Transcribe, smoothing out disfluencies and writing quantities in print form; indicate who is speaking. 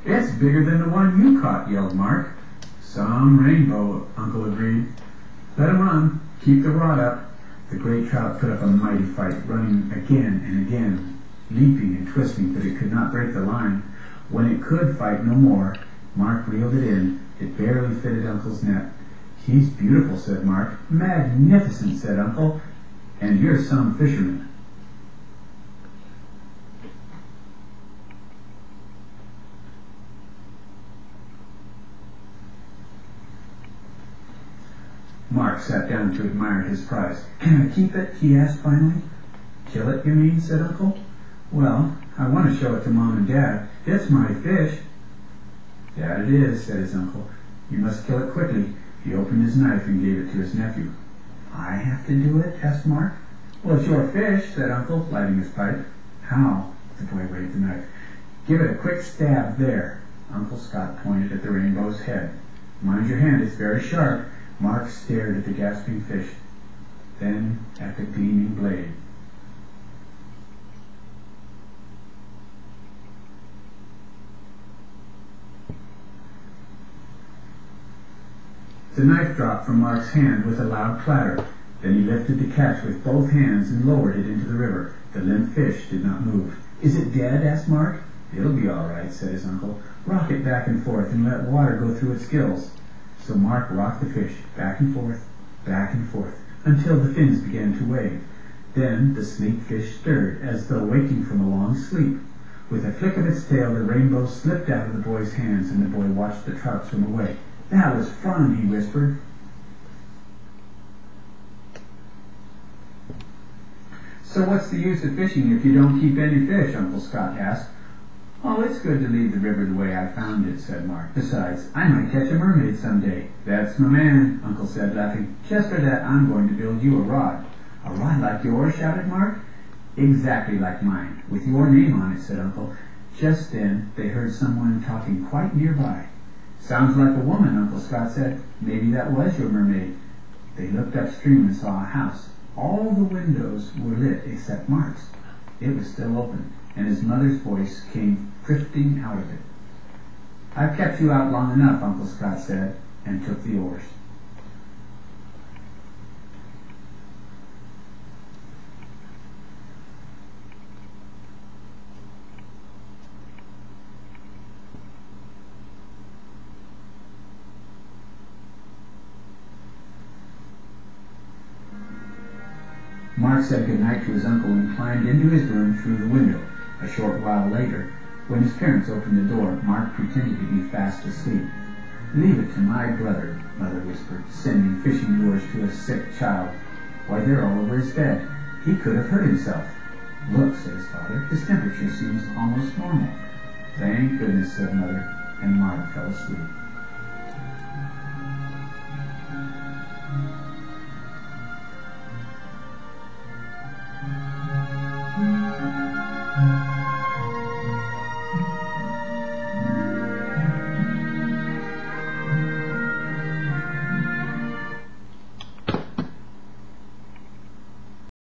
Speaker 1: "It's bigger than the one you caught," yelled Mark. "Some rainbow," Uncle agreed. "Let him run. Keep the rod up." The great trout put up a mighty fight, running again and again, leaping and twisting, but it could not break the line. When it could fight no more, Mark reeled it in. It barely fitted Uncle's net. "He's beautiful," said Mark. "Magnificent," said Uncle. "And you're some fisherman." Mark sat down to admire his prize. "Can I keep it?" he asked finally. "Kill it, you mean?" said Uncle. "Well, I want to show it to Mom and Dad. It's my fish." "That it is," said his uncle. "You must kill it quickly." He opened his knife and gave it to his nephew. "I have to do it?" asked Mark. "Well, it's your fish," said Uncle, lighting his pipe. "How?" The boy waved the knife. "Give it a quick stab there." Uncle Scott pointed at the rainbow's head. "Mind your hand, it's very sharp." Mark stared at the gasping fish, then at the gleaming blade. The knife dropped from Mark's hand with a loud clatter. Then he lifted the catch with both hands and lowered it into the river. The limp fish did not move. "Is it dead?" asked Mark. "It'll be all right," said his uncle. "Rock it back and forth and let water go through its gills." So Mark rocked the fish back and forth, until the fins began to wave. Then the sleek fish stirred, as though waking from a long sleep. With a flick of its tail, the rainbow slipped out of the boy's hands, and the boy watched the trout swim away. "That was fun," he whispered. "So what's the use of fishing if you don't keep any fish?" Uncle Scott asked. "Oh, it's good to leave the river the way I found it," said Mark. "Besides, I might catch a mermaid someday." "That's my man," Uncle said, laughing. "Just for that, I'm going to build you a rod." "A rod like yours?" shouted Mark. "Exactly like mine, with your name on it," said Uncle. Just then they heard someone talking quite nearby. "Sounds like a woman," Uncle Scott said. "Maybe that was your mermaid." They looked upstream and saw a house. All the windows were lit except Mark's. It was still open, and his mother's voice came drifting out of it. "I've kept you out long enough," Uncle Scott said, and took the oars. Mark said goodnight to his uncle and climbed into his room through the window. A short while later, when his parents opened the door, Mark pretended to be fast asleep. "Leave it to my brother," Mother whispered, "sending fishing lures to a sick child. Why, they're all over his bed. He could have hurt himself." "Look," said his father, "his temperature seems almost normal." "Thank goodness," said Mother, and Mark fell asleep.